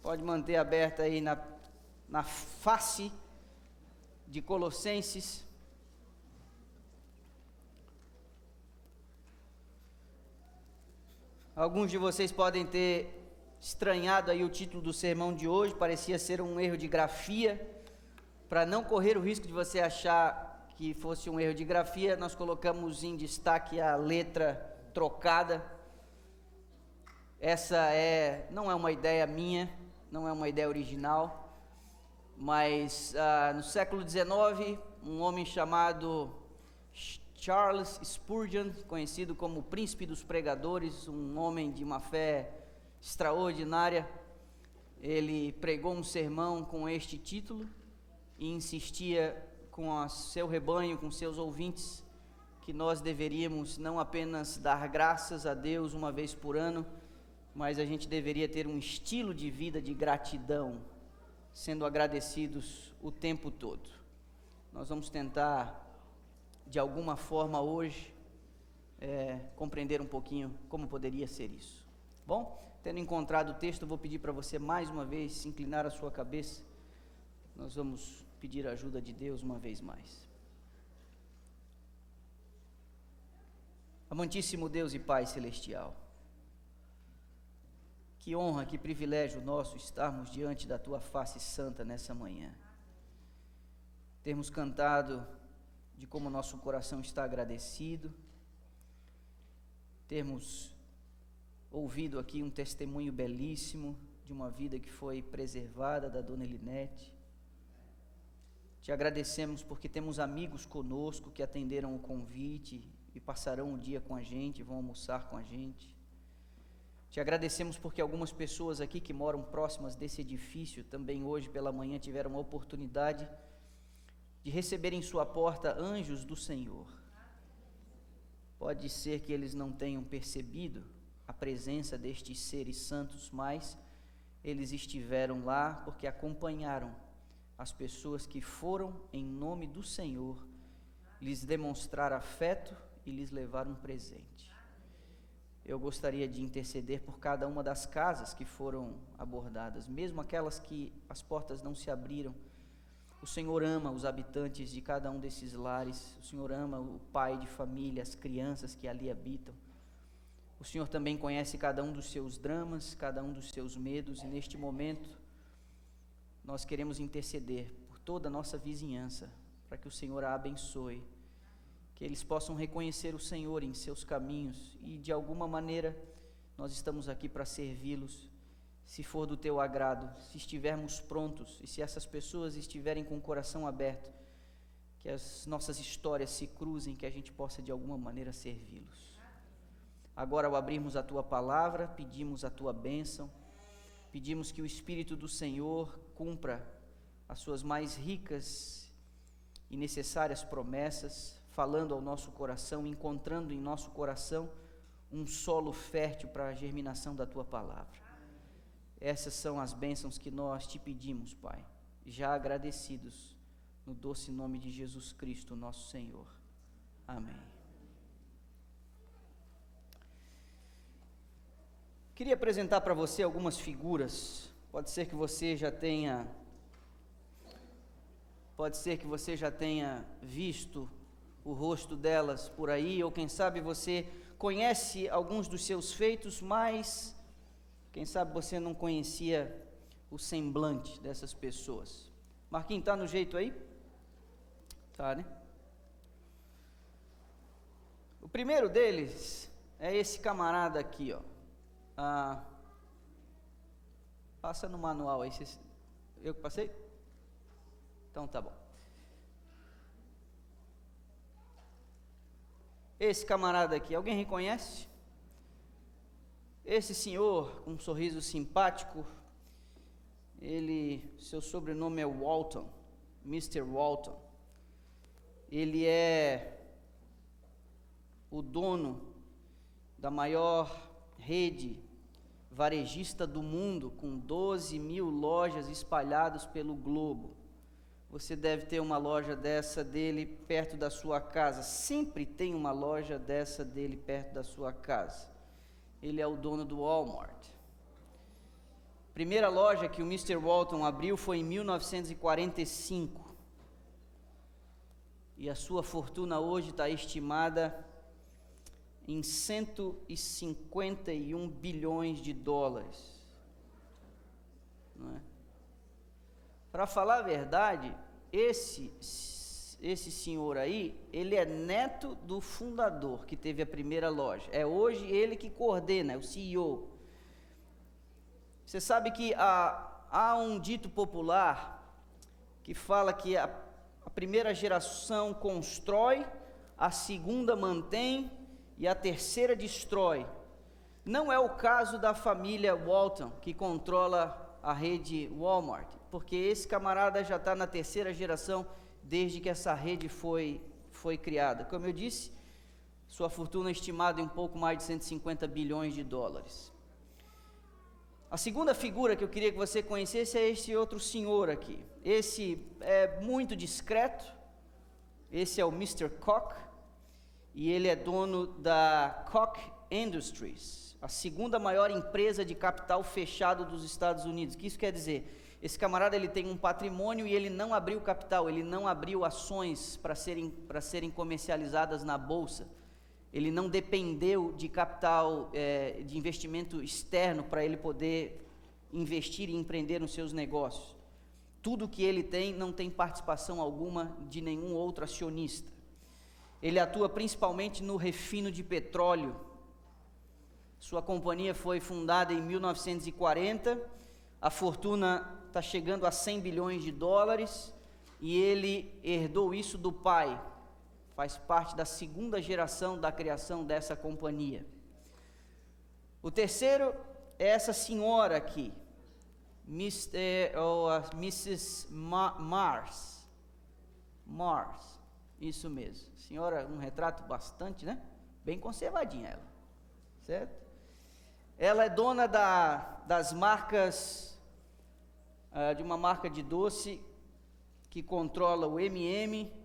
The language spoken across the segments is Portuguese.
Pode manter aberta aí na face de Colossenses. Alguns de vocês podem ter estranhado aí o título do sermão de hoje, parecia ser um erro de grafia. Para não correr o risco de você achar que fosse um erro de grafia, nós colocamos em destaque a letra trocada. Essa não é uma ideia minha, não é uma ideia original, mas no século XIX, um homem chamado Charles Spurgeon, conhecido como o príncipe dos pregadores, um homem de uma fé extraordinária, ele pregou um sermão com este título e insistia com seu rebanho, com seus ouvintes, que nós deveríamos não apenas dar graças a Deus uma vez por ano, mas a gente deveria ter um estilo de vida de gratidão, sendo agradecidos o tempo todo. Nós vamos tentar, de alguma forma hoje, compreender um pouquinho como poderia ser isso. Bom, tendo encontrado o texto, eu vou pedir para você mais uma vez se inclinar a sua cabeça. Nós vamos pedir a ajuda de Deus uma vez mais. Amantíssimo Deus e Pai Celestial, que honra, que privilégio nosso estarmos diante da Tua face santa nessa manhã. Termos cantado de como nosso coração está agradecido, termos ouvido aqui um testemunho belíssimo de uma vida que foi preservada da Dona Elinete. Te agradecemos porque temos amigos conosco que atenderam o convite e passarão o dia com a gente, vão almoçar com a gente. Te agradecemos porque algumas pessoas aqui que moram próximas desse edifício também hoje pela manhã tiveram a oportunidade de receber em sua porta anjos do Senhor. Pode ser que eles não tenham percebido a presença destes seres santos, mas eles estiveram lá porque acompanharam as pessoas que foram em nome do Senhor lhes demonstrar afeto e lhes levar um presente. Eu gostaria de interceder por cada uma das casas que foram abordadas, mesmo aquelas que as portas não se abriram. O Senhor ama os habitantes de cada um desses lares, o Senhor ama o pai de família, as crianças que ali habitam. O Senhor também conhece cada um dos seus dramas, cada um dos seus medos, e neste momento nós queremos interceder por toda a nossa vizinhança, para que o Senhor a abençoe, que eles possam reconhecer o Senhor em seus caminhos e de alguma maneira nós estamos aqui para servi-los, se for do teu agrado, se estivermos prontos e se essas pessoas estiverem com o coração aberto, que as nossas histórias se cruzem, que a gente possa de alguma maneira servi-los. Agora, ao abrirmos a tua palavra, pedimos a tua bênção, pedimos que o Espírito do Senhor cumpra as suas mais ricas e necessárias promessas, falando ao nosso coração, encontrando em nosso coração um solo fértil para a germinação da tua palavra. Essas são as bênçãos que nós te pedimos, Pai, já agradecidos no doce nome de Jesus Cristo, nosso Senhor. Amém. Queria apresentar para você algumas figuras. Pode ser que você já tenha visto o rosto delas por aí, ou quem sabe você conhece alguns dos seus feitos, mas quem sabe você não conhecia o semblante dessas pessoas. Marquinhos, está no jeito aí? Tá, né? O primeiro deles é esse camarada aqui, ó. Passa no manual aí. Eu que passei? Então tá bom. Esse camarada aqui, alguém reconhece? Esse senhor com um sorriso simpático, seu sobrenome é Walton, Mr. Walton. Ele é o dono da maior rede varejista do mundo, com 12.000 lojas espalhadas pelo globo. Você deve ter uma loja dessa dele perto da sua casa. Sempre tem uma loja dessa dele perto da sua casa. Ele é o dono do Walmart. Primeira loja que o Mr. Walton abriu foi em 1945. E a sua fortuna hoje está estimada em 151 bilhões de dólares. Não é? Para falar a verdade, esse senhor aí, ele é neto do fundador que teve a primeira loja. É hoje ele que coordena, é o CEO. Você sabe que há um dito popular que fala que a primeira geração constrói, a segunda mantém e a terceira destrói. Não é o caso da família Walton, que controla a rede Walmart, porque esse camarada já está na terceira geração desde que essa rede foi criada. Como eu disse, sua fortuna é estimada em um pouco mais de 150 bilhões de dólares. A segunda figura que eu queria que você conhecesse é esse outro senhor aqui. Esse é muito discreto, esse é o Mr. Koch, e ele é dono da Koch Industries, a segunda maior empresa de capital fechado dos Estados Unidos. O que isso quer dizer? Esse camarada, ele tem um patrimônio e ele não abriu capital, ele não abriu ações para serem comercializadas na bolsa. Ele não dependeu de capital, de investimento externo para ele poder investir e empreender nos seus negócios. Tudo que ele tem não tem participação alguma de nenhum outro acionista. Ele atua principalmente no refino de petróleo. Sua companhia foi fundada em 1940, a fortuna está chegando a 100 bilhões de dólares e ele herdou isso do pai. Faz parte da segunda geração da criação dessa companhia. O terceiro é essa senhora aqui, Mrs. Mars, isso mesmo. Senhora, um retrato bastante, né? Bem conservadinha ela, certo? Ela é dona das marcas, de uma marca de doce que controla o M&M,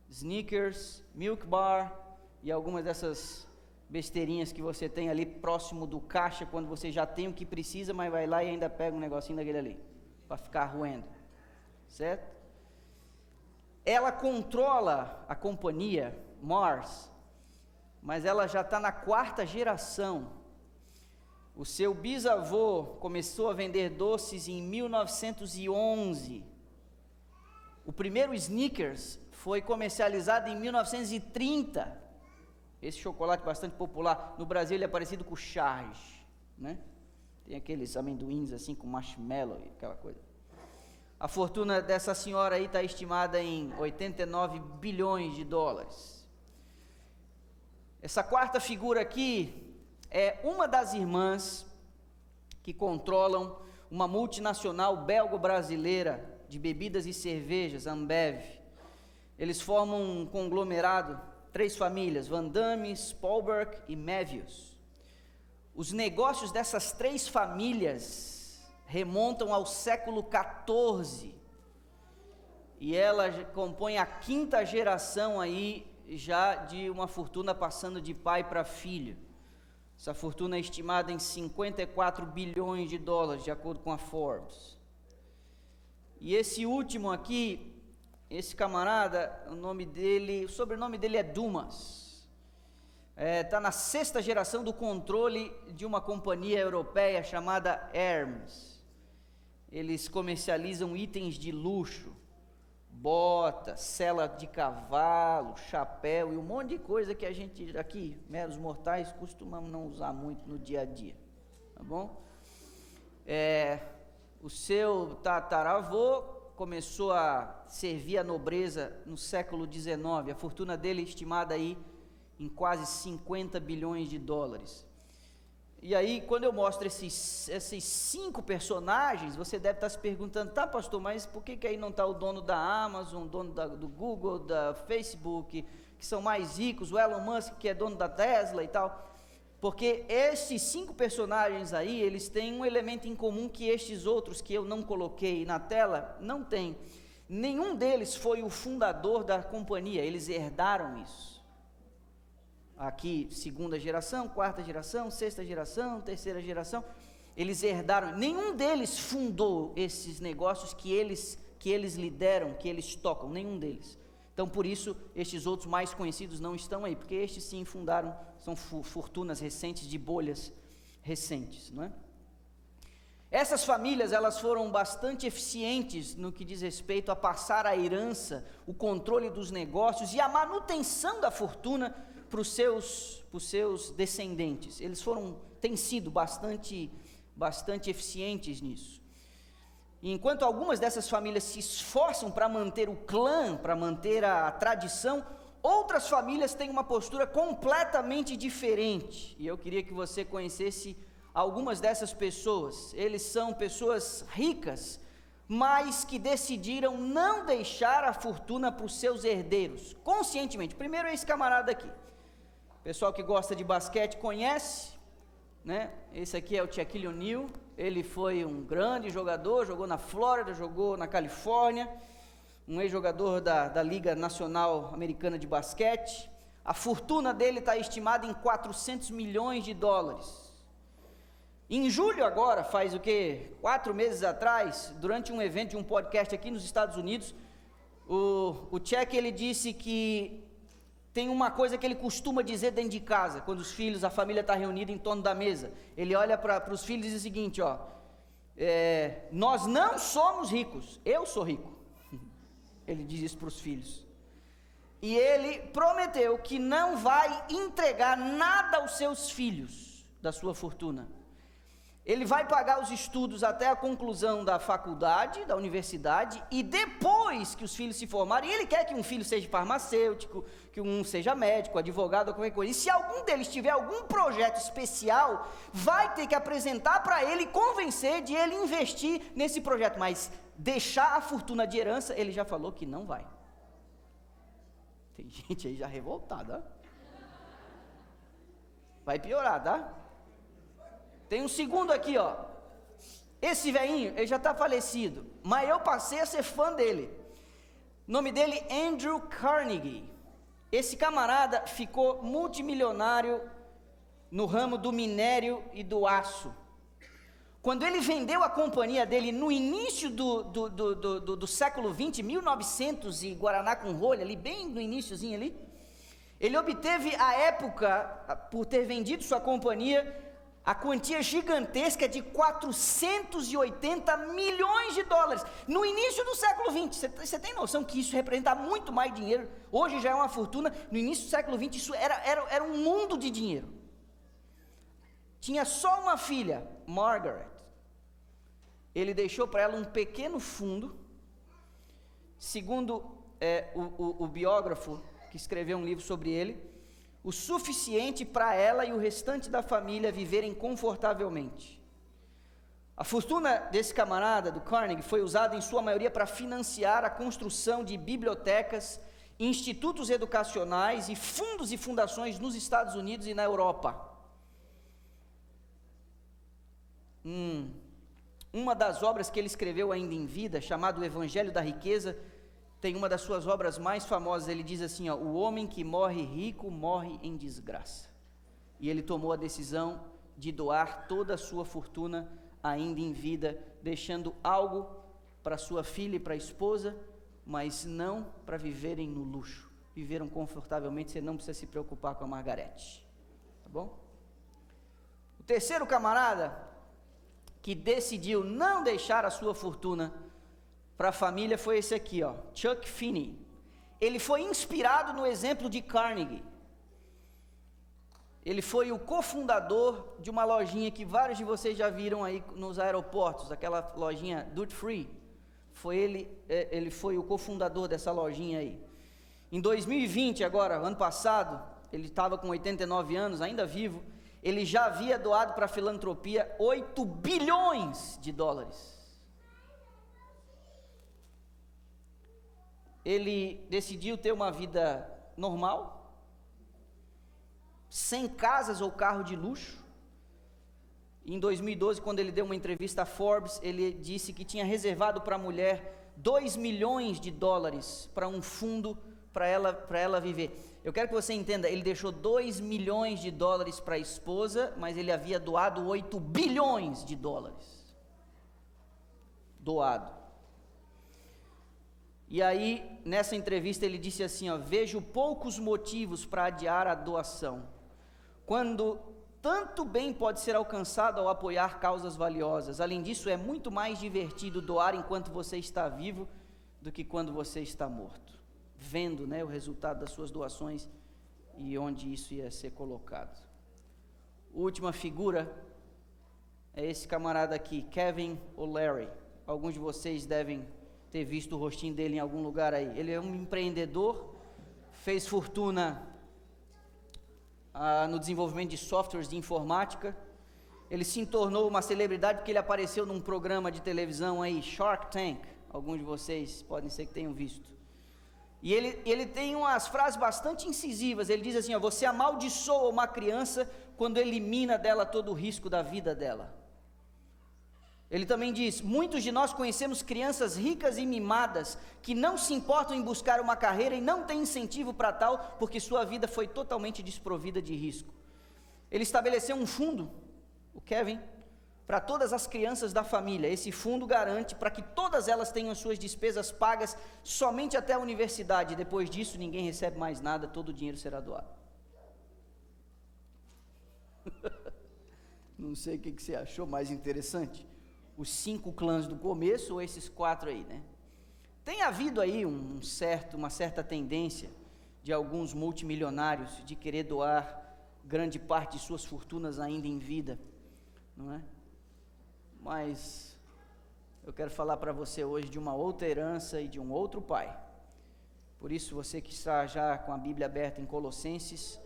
Snickers, Milk Bar e algumas dessas besteirinhas que você tem ali próximo do caixa, quando você já tem o que precisa, mas vai lá e ainda pega um negocinho daquele ali, para ficar roendo, certo? Ela controla a companhia Mars, mas ela já está na quarta geração. O seu bisavô começou a vender doces em 1911. O primeiro Snickers foi comercializado em 1930. Esse chocolate bastante popular. No Brasil ele é parecido com o Charge, né? Tem aqueles amendoins assim com marshmallow e aquela coisa. A fortuna dessa senhora aí está estimada em 89 bilhões de dólares. Essa quarta figura aqui é uma das irmãs que controlam uma multinacional belgo-brasileira de bebidas e cervejas, Ambev. Eles formam um conglomerado, 3 famílias, Van Damme, Spolberg e Mevius. Os negócios dessas 3 famílias remontam ao século XIV, e ela compõe a 5ª geração aí, já de uma fortuna passando de pai para filho. Essa fortuna é estimada em 54 bilhões de dólares, de acordo com a Forbes. E esse último aqui, esse camarada, o sobrenome dele é Dumas. Está na 6ª geração do controle de uma companhia europeia chamada Hermes. Eles comercializam itens de luxo, bota, sela de cavalo, chapéu e um monte de coisa que a gente aqui, meros mortais, costumamos não usar muito no dia a dia, tá bom? O seu tataravô começou a servir a nobreza no século XIX, a fortuna dele é estimada aí em quase 50 bilhões de dólares. E aí, quando eu mostro esses 5 personagens, você deve estar se perguntando, tá, pastor, mas por que aí não está o dono da Amazon, o dono do Google, da Facebook, que são mais ricos, o Elon Musk, que é dono da Tesla e tal? Porque esses 5 personagens aí, eles têm um elemento em comum que estes outros que eu não coloquei na tela não têm. Nenhum deles foi o fundador da companhia, eles herdaram isso. Aqui, 2ª geração, 4ª geração, 6ª geração, 3ª geração. eles herdaram, nenhum deles fundou esses negócios que eles lideram, que eles tocam, nenhum deles. Então, por isso, estes outros mais conhecidos não estão aí, porque estes sim fundaram, são fortunas recentes, de bolhas recentes, não é? Essas famílias, elas foram bastante eficientes no que diz respeito a passar a herança, o controle dos negócios e a manutenção da fortuna para os seus descendentes. Eles têm sido bastante eficientes nisso. E enquanto algumas dessas famílias se esforçam para manter o clã, para manter a tradição, outras famílias têm uma postura completamente diferente. E eu queria que você conhecesse algumas dessas pessoas. Eles são pessoas ricas, mas que decidiram não deixar a fortuna para os seus herdeiros, conscientemente. Primeiro é esse camarada aqui. O pessoal que gosta de basquete conhece, né? Esse aqui é o Shaquille O'Neal. Ele foi um grande jogador, jogou na Flórida, jogou na Califórnia, um ex-jogador da Liga Nacional Americana de Basquete. A fortuna dele está estimada em 400 milhões de dólares. Em julho agora, faz 4 meses atrás, durante um evento de um podcast aqui nos Estados Unidos, o Chuck, ele disse que tem uma coisa que ele costuma dizer dentro de casa, quando a família está reunida em torno da mesa. Ele olha para os filhos e diz o seguinte, nós não somos ricos, eu sou rico. Ele diz isso para os filhos. E ele prometeu que não vai entregar nada aos seus filhos da sua fortuna. Ele vai pagar os estudos até a conclusão da faculdade, da universidade, e depois que os filhos se formarem, ele quer que um filho seja farmacêutico, que um seja médico, advogado ou qualquer coisa. E se algum deles tiver algum projeto especial, vai ter que apresentar para ele e convencer de ele investir nesse projeto. Mas deixar a fortuna de herança, ele já falou que não vai. Tem gente aí já revoltada. Vai piorar, tá? Tem um segundo aqui, esse velhinho, ele já está falecido, mas eu passei a ser fã dele. O nome dele é Andrew Carnegie. Esse camarada ficou multimilionário no ramo do minério e do aço. Quando ele vendeu a companhia dele no início do século 20, 1900 e Guaraná com rolha, ali bem no iniciozinho ali, ele obteve à época, por ter vendido sua companhia, a quantia gigantesca de 480 milhões de dólares, no início do século 20, você tem noção que isso representa muito mais dinheiro, hoje já é uma fortuna, no início do século 20 isso era um mundo de dinheiro. Tinha só uma filha, Margaret, ele deixou para ela um pequeno fundo, segundo o biógrafo que escreveu um livro sobre ele, o suficiente para ela e o restante da família viverem confortavelmente. A fortuna desse camarada, do Carnegie, foi usada em sua maioria para financiar a construção de bibliotecas, institutos educacionais e fundos e fundações nos Estados Unidos e na Europa. Uma das obras que ele escreveu ainda em vida, chamado O Evangelho da Riqueza, tem uma das suas obras mais famosas. Ele diz assim, o homem que morre rico morre em desgraça. E ele tomou a decisão de doar toda a sua fortuna ainda em vida, deixando algo para sua filha e para a esposa, mas não para viverem no luxo. Viveram confortavelmente, você não precisa se preocupar com a Margarete, tá bom? O terceiro camarada que decidiu não deixar a sua fortuna para a família foi esse aqui, Chuck Finney. Ele foi inspirado no exemplo de Carnegie. Ele foi o cofundador de uma lojinha que vários de vocês já viram aí nos aeroportos, aquela lojinha Duty Free. Ele foi o cofundador dessa lojinha aí. Em 2020, agora, ano passado, ele estava com 89 anos, ainda vivo, ele já havia doado para a filantropia 8 bilhões de dólares. Ele decidiu ter uma vida normal, sem casas ou carro de luxo. Em 2012, quando ele deu uma entrevista a Forbes, ele disse que tinha reservado para a mulher 2 milhões de dólares para um fundo para ela viver. Eu quero que você entenda, ele deixou 2 milhões de dólares para a esposa, mas ele havia doado 8 bilhões de dólares. Doado. E aí, nessa entrevista, ele disse assim, vejo poucos motivos para adiar a doação, quando tanto bem pode ser alcançado ao apoiar causas valiosas. Além disso, é muito mais divertido doar enquanto você está vivo do que quando você está morto. Vendo, o resultado das suas doações e onde isso ia ser colocado. Última figura é esse camarada aqui, Kevin O'Leary. Alguns de vocês devem ter visto o rostinho dele em algum lugar aí. Ele é um empreendedor, fez fortuna no desenvolvimento de softwares de informática. Ele se tornou uma celebridade porque ele apareceu num programa de televisão aí, Shark Tank. Alguns de vocês podem ser que tenham visto. E ele tem umas frases bastante incisivas. Ele diz assim, você amaldiçoa uma criança quando elimina dela todo o risco da vida dela. Ele também diz, muitos de nós conhecemos crianças ricas e mimadas, que não se importam em buscar uma carreira e não têm incentivo para tal, porque sua vida foi totalmente desprovida de risco. Ele estabeleceu um fundo, o Kevin, para todas as crianças da família. Esse fundo garante para que todas elas tenham suas despesas pagas somente até a universidade. Depois disso, ninguém recebe mais nada, todo o dinheiro será doado. Não sei o que você achou mais interessante, os 5 clãs do começo ou esses 4 aí, Tem havido aí uma certa tendência de alguns multimilionários de querer doar grande parte de suas fortunas ainda em vida, não é? Mas eu quero falar para você hoje de uma outra herança e de um outro pai. Por isso, você que está já com a Bíblia aberta em Colossenses,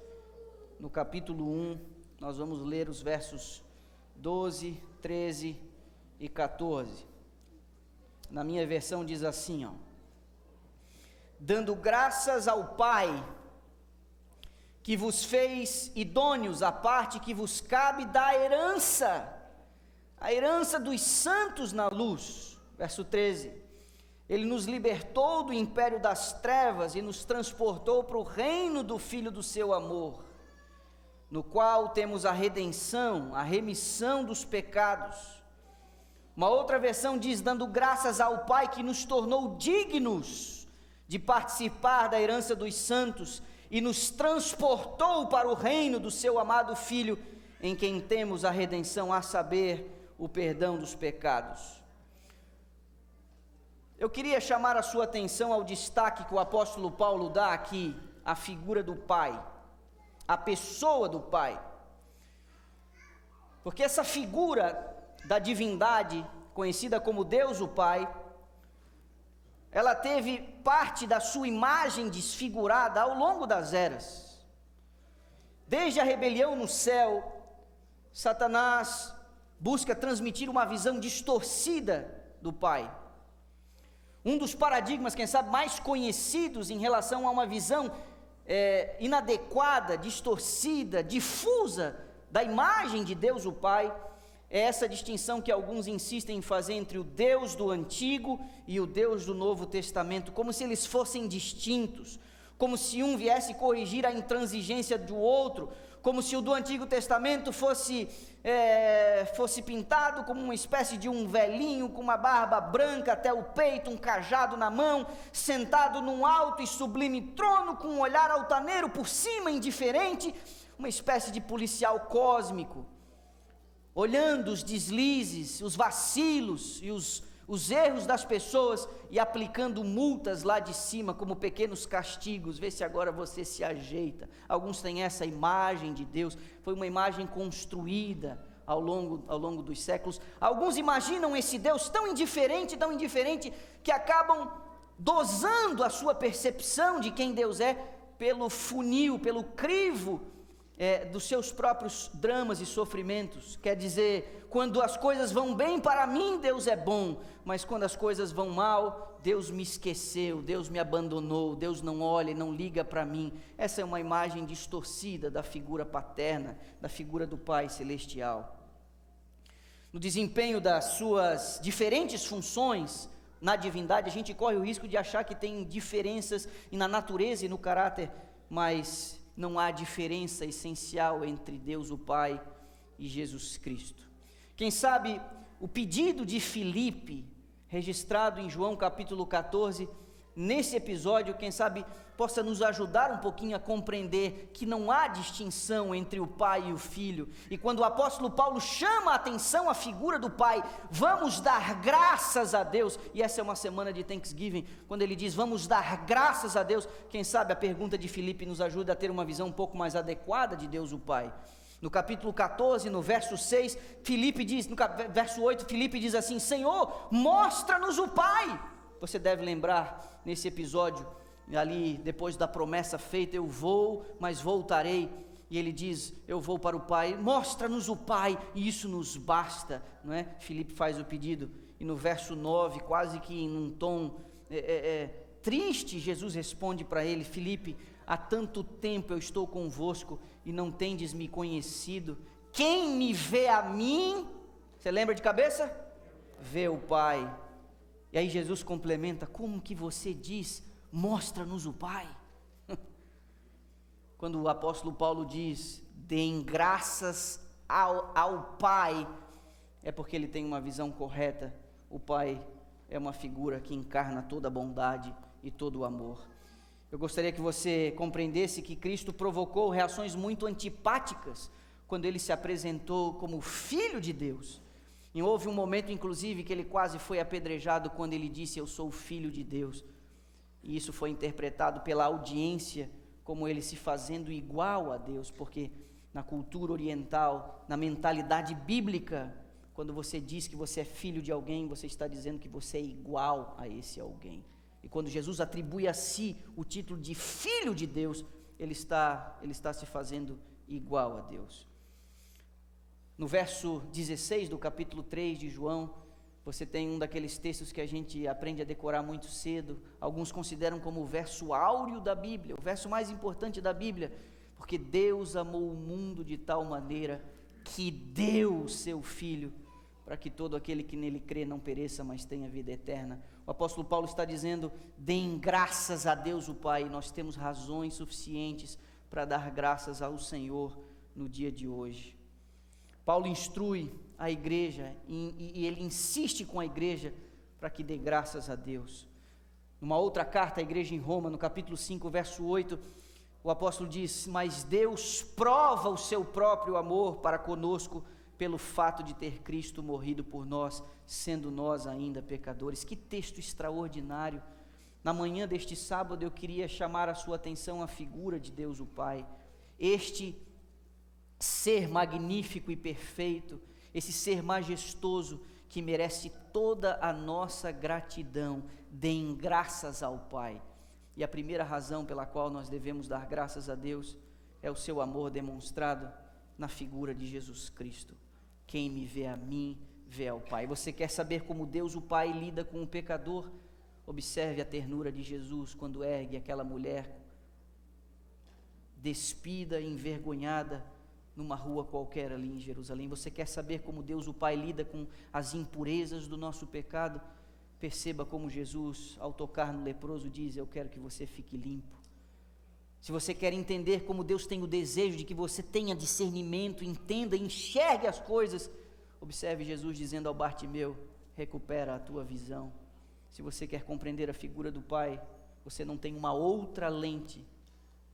no capítulo 1, nós vamos ler os versos 12, 13 e 14. Na minha versão diz assim, dando graças ao Pai, que vos fez idôneos à parte que vos cabe da herança, a herança dos santos na luz. Verso 13, ele nos libertou do império das trevas e nos transportou para o reino do Filho do seu amor, no qual temos a redenção, a remissão dos pecados. Uma outra versão diz, dando graças ao Pai que nos tornou dignos de participar da herança dos santos e nos transportou para o reino do seu amado Filho, em quem temos a redenção, a saber, o perdão dos pecados. Eu queria chamar a sua atenção ao destaque que o apóstolo Paulo dá aqui, a figura do Pai, a pessoa do Pai. Porque essa figura da divindade, conhecida como Deus o Pai, ela teve parte da sua imagem desfigurada ao longo das eras. Desde a rebelião no céu, Satanás busca transmitir uma visão distorcida do Pai. Um dos paradigmas, quem sabe, mais conhecidos em relação a uma visão inadequada, distorcida, difusa da imagem de Deus o Pai, é essa distinção que alguns insistem em fazer entre o Deus do Antigo e o Deus do Novo Testamento, como se eles fossem distintos, como se um viesse corrigir a intransigência do outro, como se o do Antigo Testamento fosse pintado como uma espécie de um velhinho com uma barba branca até o peito, um cajado na mão, sentado num alto e sublime trono, com um olhar altaneiro por cima, indiferente, uma espécie de policial cósmico, olhando os deslizes, os vacilos e os erros das pessoas e aplicando multas lá de cima como pequenos castigos. Vê se agora você se ajeita. Alguns têm essa imagem de Deus, foi uma imagem construída ao longo dos séculos. Alguns imaginam esse Deus tão indiferente, que acabam dosando a sua percepção de quem Deus é pelo funil, pelo crivo dos seus próprios dramas e sofrimentos. Quer dizer, quando as coisas vão bem para mim, Deus é bom, mas quando as coisas vão mal, Deus me esqueceu, Deus me abandonou, Deus não olha e não liga para mim. Essa é uma imagem distorcida da figura paterna, da figura do Pai Celestial. No desempenho das suas diferentes funções, na divindade, a gente corre o risco de achar que tem diferenças na natureza e no caráter, mas não há diferença essencial entre Deus o Pai e Jesus Cristo. Quem sabe o pedido de Filipe, registrado em João capítulo 14, nesse episódio, quem sabe possa nos ajudar um pouquinho a compreender que não há distinção entre o Pai e o Filho. E quando o apóstolo Paulo chama a atenção à figura do Pai, vamos dar graças a Deus, e essa é uma semana de Thanksgiving, quando ele diz vamos dar graças a Deus, quem sabe a pergunta de Filipe nos ajuda a ter uma visão um pouco mais adequada de Deus o Pai. No capítulo 14, no verso 6, Filipe diz, no verso 8, Filipe diz assim: Senhor, mostra-nos o Pai. Você deve lembrar nesse episódio, ali depois da promessa feita, eu vou, mas voltarei, e ele diz, eu vou para o Pai, mostra-nos o Pai, e isso nos basta, não é? Filipe faz o pedido, e no verso 9, quase que em um tom triste, Jesus responde para ele: Filipe, há tanto tempo eu estou convosco, e não tendes me conhecido, quem me vê a mim, você lembra de cabeça? Vê o Pai. E aí Jesus complementa: como que você diz, mostra-nos o Pai? Quando o apóstolo Paulo diz, deem graças ao Pai, é porque ele tem uma visão correta. O Pai é uma figura que encarna toda a bondade e todo o amor. Eu gostaria que você compreendesse que Cristo provocou reações muito antipáticas quando ele se apresentou como Filho de Deus. E houve um momento, inclusive, que ele quase foi apedrejado quando ele disse: eu sou o Filho de Deus. E isso foi interpretado pela audiência como ele se fazendo igual a Deus, porque na cultura oriental, na mentalidade bíblica, quando você diz que você é filho de alguém, você está dizendo que você é igual a esse alguém. E quando Jesus atribui a si o título de Filho de Deus, ele está se fazendo igual a Deus. No verso 16 do capítulo 3 de João, você tem um daqueles textos que a gente aprende a decorar muito cedo. Alguns consideram como o verso áureo da Bíblia, o verso mais importante da Bíblia, porque Deus amou o mundo de tal maneira que deu o seu Filho, para que todo aquele que nele crê não pereça, mas tenha vida eterna. O apóstolo Paulo está dizendo: deem graças a Deus o Pai. Nós temos razões suficientes para dar graças ao Senhor no dia de hoje. Paulo instrui a igreja e ele insiste com a igreja para que dê graças a Deus. Numa outra carta à igreja em Roma, no capítulo 5, verso 8, o apóstolo diz: mas Deus prova o seu próprio amor para conosco pelo fato de ter Cristo morrido por nós, sendo nós ainda pecadores. Que texto extraordinário! Na manhã deste sábado eu queria chamar a sua atenção à figura de Deus o Pai, este ser magnífico e perfeito, esse ser majestoso que merece toda a nossa gratidão. Deem graças ao Pai. E a primeira razão pela qual nós devemos dar graças a Deus é o seu amor demonstrado na figura de Jesus Cristo. Quem me vê a mim, vê ao Pai. Você quer saber como Deus o Pai lida com o pecador? Observe a ternura de Jesus quando ergue aquela mulher despida e envergonhada numa rua qualquer ali em Jerusalém. Você quer saber como Deus o Pai lida com as impurezas do nosso pecado? Perceba como Jesus, ao tocar no leproso, diz: eu quero que você fique limpo. Se você quer entender como Deus tem o desejo de que você tenha discernimento, entenda, enxergue as coisas, observe Jesus dizendo ao Bartimeu: recupera a tua visão. Se você quer compreender a figura do Pai, você não tem uma outra lente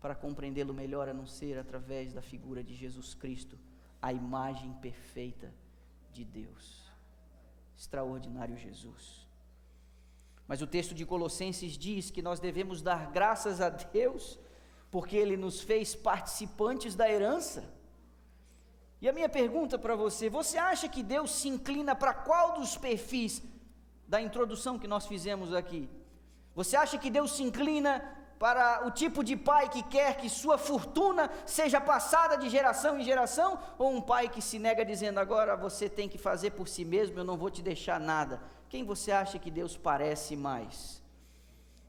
para compreendê-lo melhor a não ser através da figura de Jesus Cristo, a imagem perfeita de Deus. Extraordinário Jesus. Mas o texto de Colossenses diz que nós devemos dar graças a Deus porque Ele nos fez participantes da herança. E a minha pergunta para você: você acha que Deus se inclina para qual dos perfis da introdução que nós fizemos aqui? Você acha que Deus se inclina para o tipo de pai que quer que sua fortuna seja passada de geração em geração, ou um pai que se nega dizendo: agora você tem que fazer por si mesmo, eu não vou te deixar nada? Quem você acha que Deus parece mais?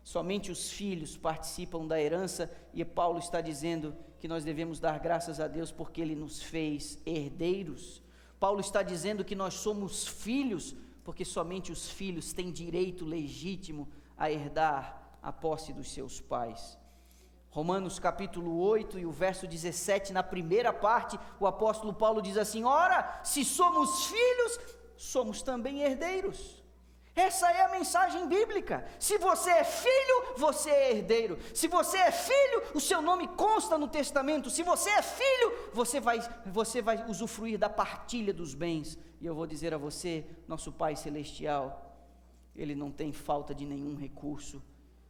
Somente os filhos participam da herança, e Paulo está dizendo que nós devemos dar graças a Deus porque Ele nos fez herdeiros. Paulo está dizendo que nós somos filhos porque somente os filhos têm direito legítimo a herdar a posse dos seus pais. Romanos capítulo 8 e o verso 17, na primeira parte, o apóstolo Paulo diz assim: ora, se somos filhos, somos também herdeiros. Essa é a mensagem bíblica. Se você é filho, você é herdeiro. Se você é filho, o seu nome consta no testamento. Se você é filho, você vai usufruir da partilha dos bens. E eu vou dizer a você, nosso Pai Celestial, Ele não tem falta de nenhum recurso.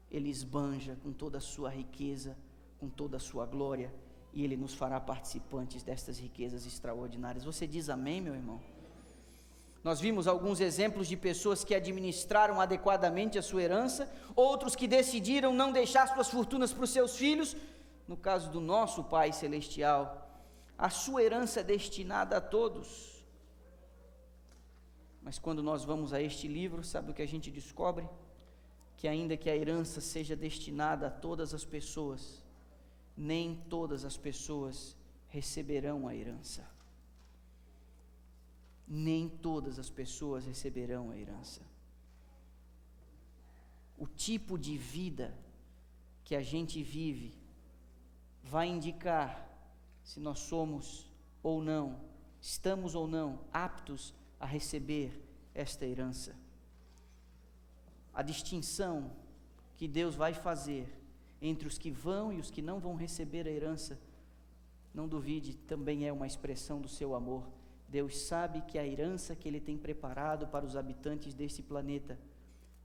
Ele esbanja com toda a sua riqueza, com toda a sua glória, e Ele nos fará participantes destas riquezas extraordinárias. Você diz amém, meu irmão? Nós vimos alguns exemplos de pessoas que administraram adequadamente a sua herança, outros que decidiram não deixar suas fortunas para os seus filhos. No caso do nosso Pai Celestial, a sua herança é destinada a todos. Mas quando nós vamos a este livro, sabe o que a gente descobre? Que ainda que a herança seja destinada a todas as pessoas, nem todas as pessoas receberão a herança. Nem todas as pessoas receberão a herança. O tipo de vida que a gente vive vai indicar se nós somos ou não, estamos ou não aptos a receber esta herança. A distinção que Deus vai fazer entre os que vão e os que não vão receber a herança, não duvide, também é uma expressão do seu amor. Deus sabe que a herança que Ele tem preparado para os habitantes desse planeta,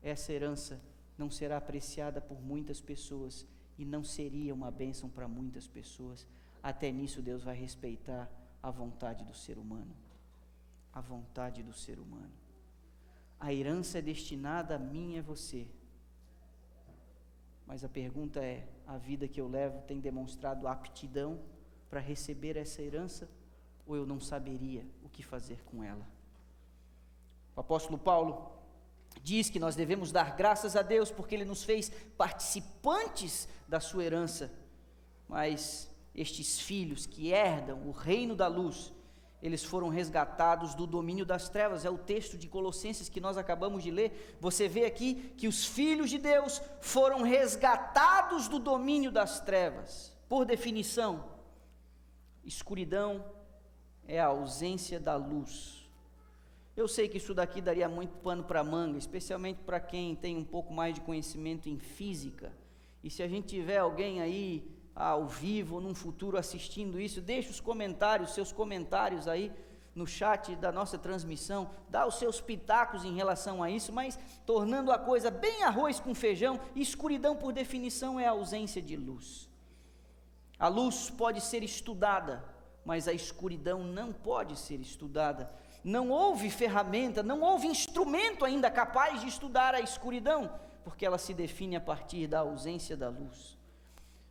essa herança não será apreciada por muitas pessoas e não seria uma bênção para muitas pessoas. Até nisso Deus vai respeitar a vontade do ser humano. A vontade do ser humano. A herança é destinada a mim e a você. Mas a pergunta é: a vida que eu levo tem demonstrado aptidão para receber essa herança? Ou eu não saberia o que fazer com ela? O apóstolo Paulo diz que nós devemos dar graças a Deus porque Ele nos fez participantes da sua herança. Mas estes filhos que herdam o reino da luz, eles foram resgatados do domínio das trevas. É o texto de Colossenses que nós acabamos de ler. Você vê aqui que os filhos de Deus foram resgatados do domínio das trevas. Por definição, escuridão é a ausência da luz. Eu sei que isso daqui daria muito pano para manga, especialmente para quem tem um pouco mais de conhecimento em física. E se a gente tiver alguém aí ao vivo, num futuro assistindo isso, deixe os comentários, seus comentários aí no chat da nossa transmissão, dá os seus pitacos em relação a isso, mas tornando a coisa bem arroz com feijão, escuridão por definição é a ausência de luz. A luz pode ser estudada, mas a escuridão não pode ser estudada. Não houve ferramenta, não houve instrumento ainda capaz de estudar a escuridão, porque ela se define a partir da ausência da luz.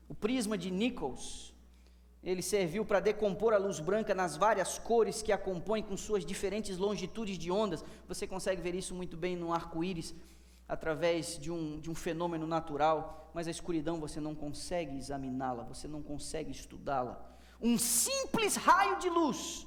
O prisma de Nichols, ele serviu para decompor a luz branca nas várias cores que a compõem com suas diferentes longitudes de ondas. Você consegue ver isso muito bem no arco-íris, através de um fenômeno natural, mas a escuridão você não consegue examiná-la, você não consegue estudá-la. Um simples raio de luz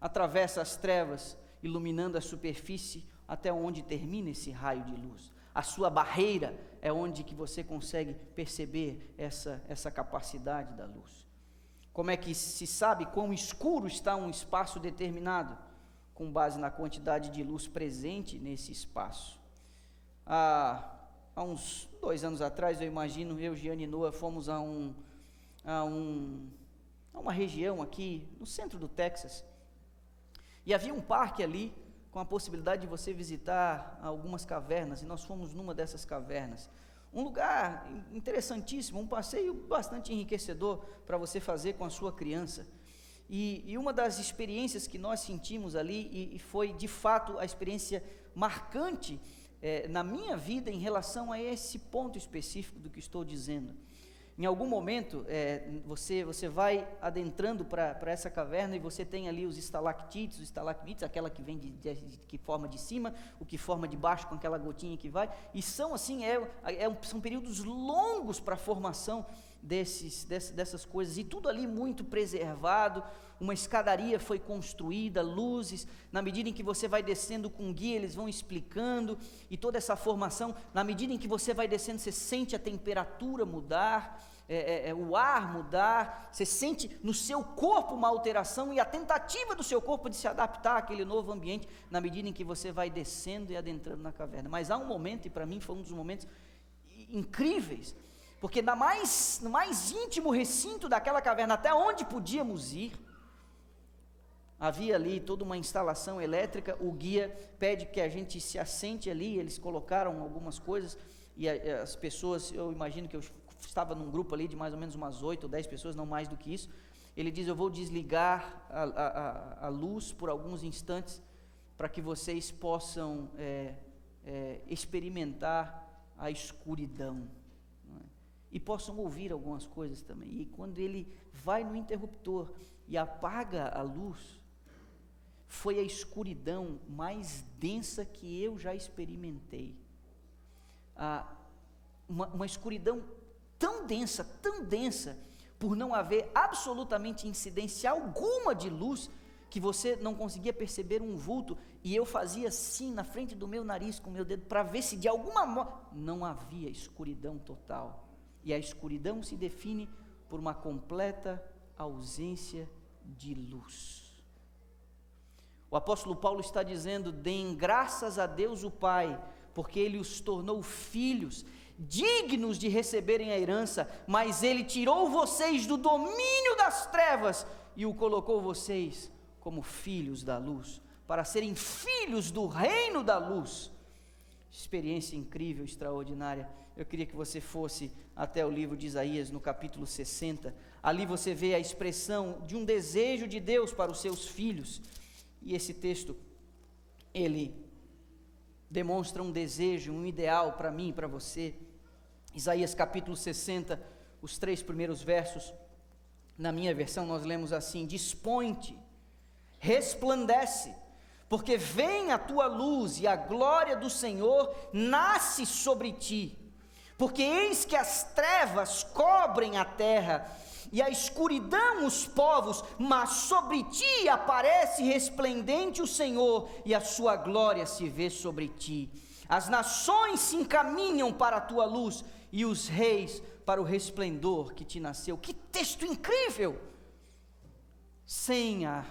atravessa as trevas, iluminando a superfície até onde termina esse raio de luz. A sua barreira é onde que você consegue perceber essa capacidade da luz. Como é que se sabe quão escuro está um espaço determinado? Com base na quantidade de luz presente nesse espaço. Há uns 2 anos atrás, eu imagino, eu, Giane e Noah fomos a uma região aqui no centro do Texas, e havia um parque ali com a possibilidade de você visitar algumas cavernas, e nós fomos numa dessas cavernas. Um lugar interessantíssimo, um passeio bastante enriquecedor para você fazer com a sua criança. E uma das experiências que nós sentimos ali, e foi de fato a experiência marcante na minha vida em relação a esse ponto específico do que estou dizendo. Em algum momento, você vai adentrando para essa caverna e você tem ali os estalactites, aquela que vem que forma de cima, o que forma de baixo com aquela gotinha que vai, e são assim, são períodos longos para a formação dessas coisas, e tudo ali muito preservado, uma escadaria foi construída, luzes, na medida em que você vai descendo com guia, eles vão explicando, e toda essa formação, na medida em que você vai descendo, você sente a temperatura mudar, o ar mudar, você sente no seu corpo uma alteração, e a tentativa do seu corpo de se adaptar àquele novo ambiente, na medida em que você vai descendo e adentrando na caverna. Mas há um momento, e para mim foi um dos momentos incríveis, porque no mais íntimo recinto daquela caverna, até onde podíamos ir, havia ali toda uma instalação elétrica. O guia pede que a gente se assente ali, eles colocaram algumas coisas, e as pessoas, eu imagino que eu estava num grupo ali de mais ou menos umas 8 ou 10 pessoas, não mais do que isso. Ele diz: eu vou desligar a luz por alguns instantes, para que vocês possam experimentar a escuridão, e possam ouvir algumas coisas também. E quando ele vai no interruptor e apaga a luz, foi a escuridão mais densa que eu já experimentei. Uma escuridão tão densa, por não haver absolutamente incidência alguma de luz, que você não conseguia perceber um vulto, e eu fazia assim na frente do meu nariz com o meu dedo, para ver se de alguma modo, não havia escuridão total. E a escuridão se define por uma completa ausência de luz. O apóstolo Paulo está dizendo: deem graças a Deus o Pai, porque Ele os tornou filhos, dignos de receberem a herança, mas Ele tirou vocês do domínio das trevas, e o colocou vocês como filhos da luz, para serem filhos do reino da luz. Experiência incrível, extraordinária. Eu queria que você fosse até o livro de Isaías, no capítulo 60, ali você vê a expressão de um desejo de Deus para os seus filhos, e esse texto, ele demonstra um desejo, um ideal para mim e para você. Isaías capítulo 60, os 3 primeiros versos, na minha versão nós lemos assim: dispõe-te, resplandece, porque vem a tua luz, e a glória do Senhor nasce sobre ti. Porque eis que as trevas cobrem a terra, e a escuridão os povos, mas sobre ti aparece resplendente o Senhor, e a sua glória se vê sobre ti. As nações se encaminham para a tua luz, e os reis para o resplendor que te nasceu. Que texto incrível! Sem a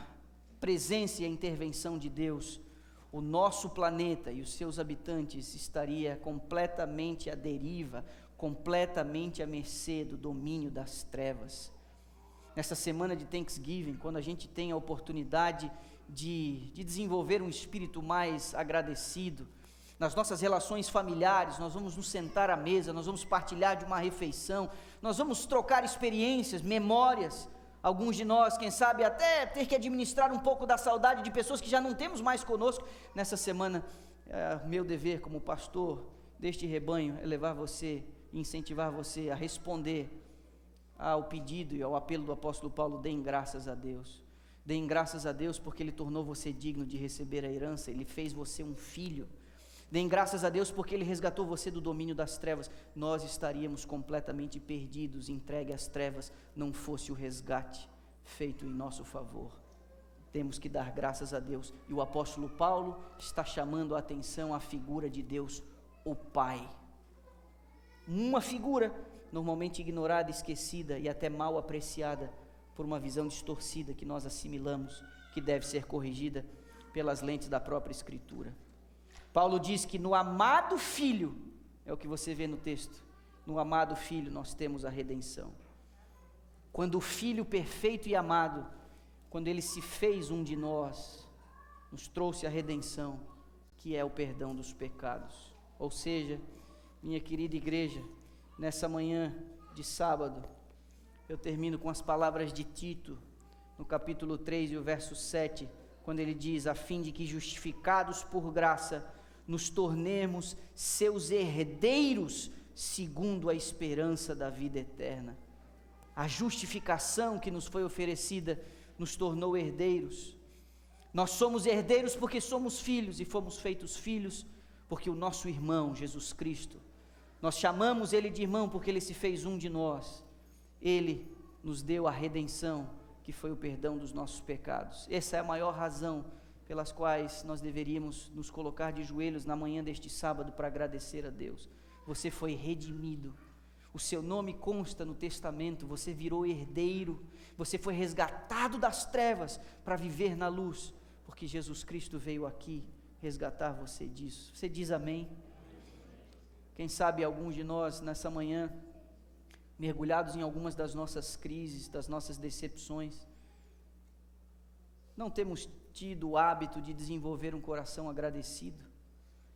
presença e a intervenção de Deus, o nosso planeta e os seus habitantes estaria completamente à deriva, completamente à mercê do domínio das trevas. Nessa semana de Thanksgiving, quando a gente tem a oportunidade de desenvolver um espírito mais agradecido, nas nossas relações familiares, nós vamos nos sentar à mesa, nós vamos partilhar de uma refeição, nós vamos trocar experiências, memórias. Alguns de nós, quem sabe, até ter que administrar um pouco da saudade de pessoas que já não temos mais conosco. Nessa semana, meu dever como pastor deste rebanho é levar você, incentivar você a responder ao pedido e ao apelo do apóstolo Paulo: deem graças a Deus. Deem graças a Deus porque Ele tornou você digno de receber a herança, Ele fez você um filho. Deem graças a Deus porque Ele resgatou você do domínio das trevas. Nós estaríamos completamente perdidos, entregue às trevas, não fosse o resgate feito em nosso favor. Temos que dar graças a Deus. E o apóstolo Paulo está chamando a atenção à figura de Deus, o Pai. Uma figura normalmente ignorada, esquecida e até mal apreciada por uma visão distorcida que nós assimilamos, que deve ser corrigida pelas lentes da própria Escritura. Paulo diz que no amado Filho, é o que você vê no texto, no amado Filho nós temos a redenção. Quando o Filho perfeito e amado, quando Ele se fez um de nós, nos trouxe a redenção, que é o perdão dos pecados. Ou seja, minha querida igreja, nessa manhã de sábado, eu termino com as palavras de Tito, no capítulo 3 e o verso 7, quando ele diz: a fim de que, justificados por graça, nos tornemos seus herdeiros, segundo a esperança da vida eterna. A justificação que nos foi oferecida nos tornou herdeiros. Nós somos herdeiros porque somos filhos, e fomos feitos filhos porque o nosso irmão, Jesus Cristo, nós chamamos Ele de irmão porque Ele se fez um de nós. Ele nos deu a redenção, que foi o perdão dos nossos pecados. Essa é a maior razão pelas quais nós deveríamos nos colocar de joelhos na manhã deste sábado para agradecer a Deus. Você foi redimido, o seu nome consta no testamento, você virou herdeiro, você foi resgatado das trevas para viver na luz, porque Jesus Cristo veio aqui resgatar você disso. Você diz amém? Quem sabe alguns de nós nessa manhã, mergulhados em algumas das nossas crises, das nossas decepções, não temos tido o hábito de desenvolver um coração agradecido.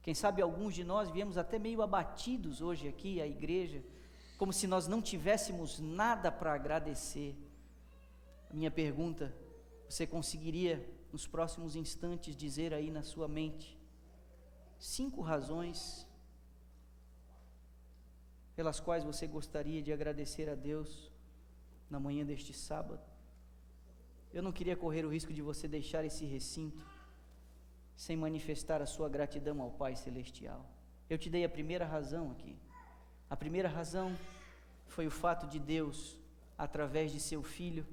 Quem sabe alguns de nós viemos até meio abatidos hoje aqui à igreja, como se nós não tivéssemos nada para agradecer. A minha pergunta, você conseguiria nos próximos instantes dizer aí na sua mente 5 razões pelas quais você gostaria de agradecer a Deus na manhã deste sábado? Eu não queria correr o risco de você deixar esse recinto sem manifestar a sua gratidão ao Pai Celestial. Eu te dei a primeira razão aqui. A primeira razão foi o fato de Deus, através de seu Filho,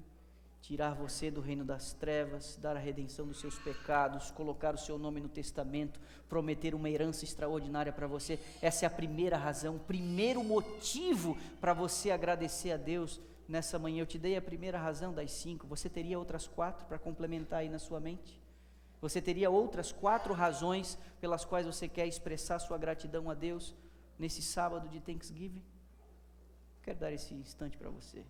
tirar você do reino das trevas, dar a redenção dos seus pecados, colocar o seu nome no testamento, prometer uma herança extraordinária para você. Essa é a primeira razão, o primeiro motivo para você agradecer a Deus nessa manhã. Eu te dei a primeira razão das 5, você teria outras 4 para complementar aí na sua mente? Você teria outras 4 razões pelas quais você quer expressar sua gratidão a Deus nesse sábado de Thanksgiving? Quero dar esse instante para você.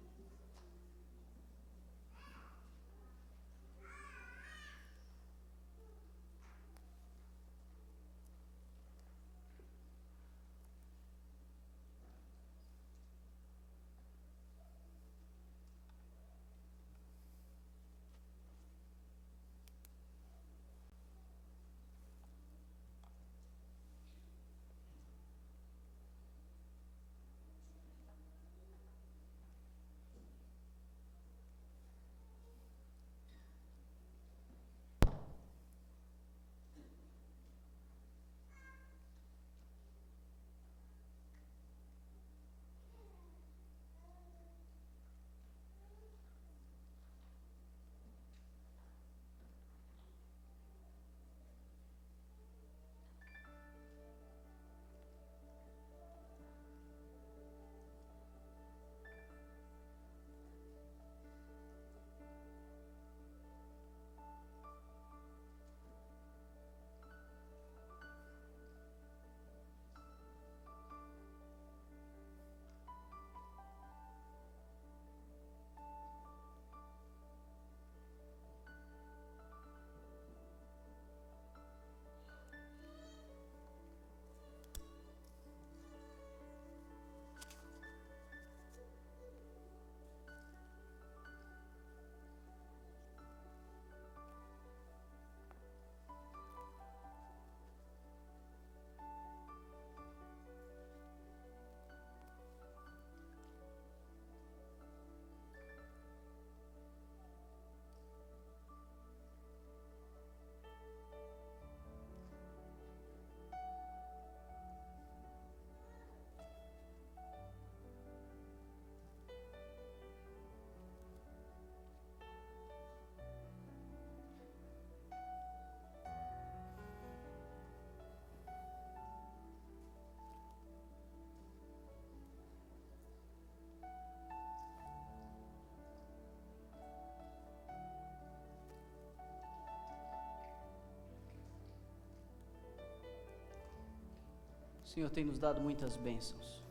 O Senhor tem nos dado muitas bênçãos.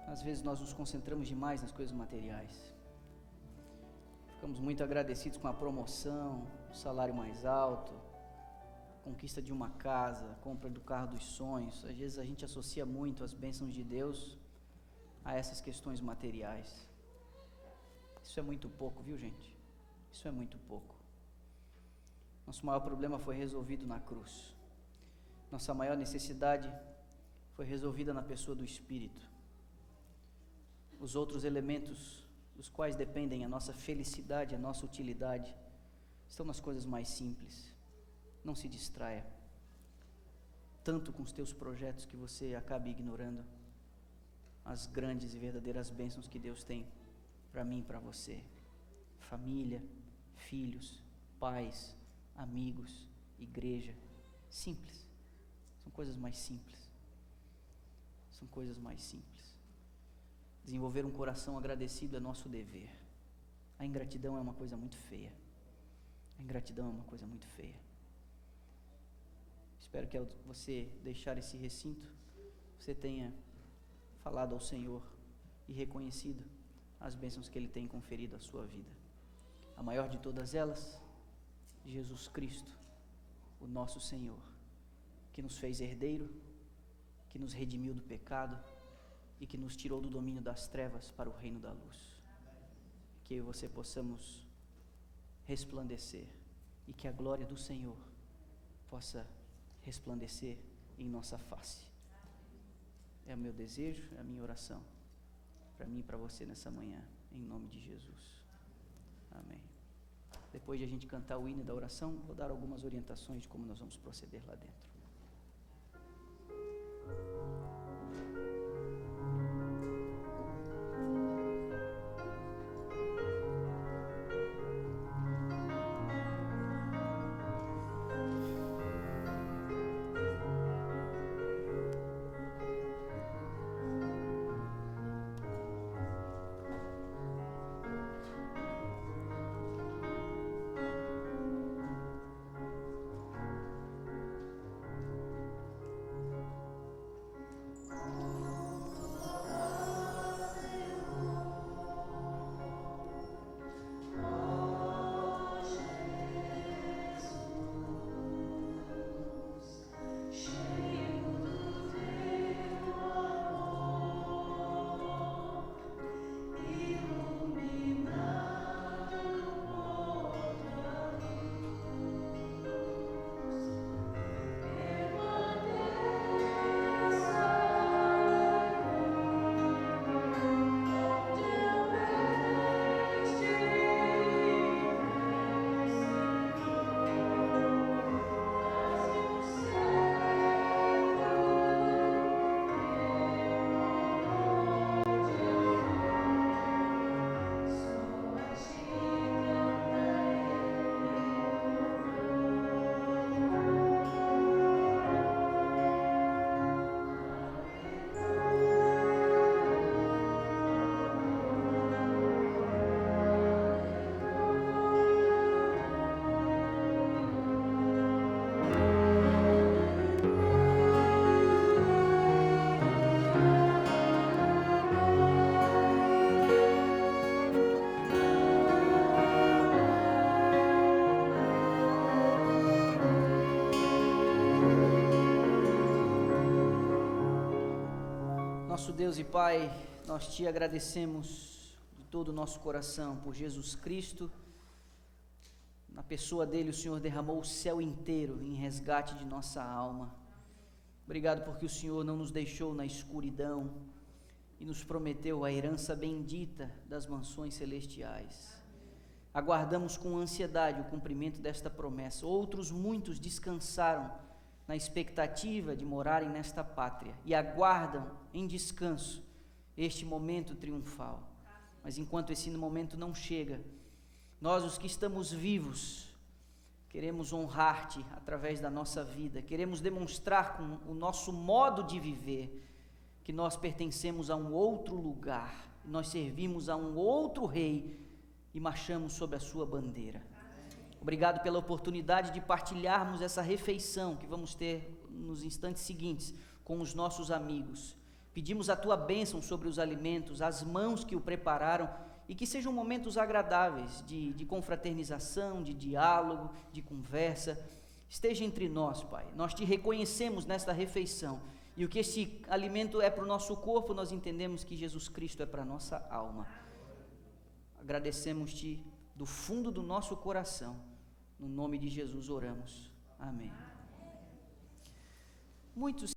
Às vezes nós nos concentramos demais nas coisas materiais. Ficamos muito agradecidos com a promoção, o salário mais alto, a conquista de uma casa, a compra do carro dos sonhos. Às vezes a gente associa muito as bênçãos de Deus a essas questões materiais. Isso é muito pouco, viu, gente? Isso é muito pouco. Nosso maior problema foi resolvido na cruz. Nossa maior necessidade foi resolvida na pessoa do Espírito. Os outros elementos dos quais dependem a nossa felicidade, a nossa utilidade, estão nas coisas mais simples. Não se distraia tanto com os teus projetos que você acabe ignorando as grandes e verdadeiras bênçãos que Deus tem para mim e para você. Família, filhos, pais, amigos, igreja. Simples. São coisas mais simples. São coisas mais simples. Desenvolver um coração agradecido é nosso dever. A ingratidão é uma coisa muito feia. A ingratidão é uma coisa muito feia. Espero que ao você deixar esse recinto, você tenha falado ao Senhor e reconhecido as bênçãos que Ele tem conferido à sua vida. A maior de todas elas, Jesus Cristo, o nosso Senhor, que nos fez herdeiro, que nos redimiu do pecado e que nos tirou do domínio das trevas para o reino da luz. Que eu e você possamos resplandecer e que a glória do Senhor possa resplandecer em nossa face. É o meu desejo, é a minha oração para mim e para você nessa manhã, em nome de Jesus. Amém. Depois de a gente cantar o hino da oração, vou dar algumas orientações de como nós vamos proceder lá dentro. Nosso Deus e Pai, nós te agradecemos de todo o nosso coração por Jesus Cristo. Na pessoa dele, o Senhor derramou o céu inteiro em resgate de nossa alma. Obrigado porque o Senhor não nos deixou na escuridão e nos prometeu a herança bendita das mansões celestiais. Aguardamos com ansiedade o cumprimento desta promessa. Outros muitos descansaram na expectativa de morarem nesta pátria e aguardam em descanso este momento triunfal. Mas enquanto esse momento não chega, nós, os que estamos vivos, queremos honrar-te através da nossa vida, queremos demonstrar com o nosso modo de viver que nós pertencemos a um outro lugar, nós servimos a um outro rei e marchamos sob a sua bandeira. Obrigado pela oportunidade de partilharmos essa refeição que vamos ter nos instantes seguintes com os nossos amigos. Pedimos a tua bênção sobre os alimentos, as mãos que o prepararam, e que sejam momentos agradáveis de confraternização, de diálogo, de conversa. Esteja entre nós, Pai. Nós te reconhecemos nesta refeição, e o que esse alimento é para o nosso corpo, nós entendemos que Jesus Cristo é para a nossa alma. Agradecemos-te do fundo do nosso coração. No nome de Jesus oramos. Amém. Muitos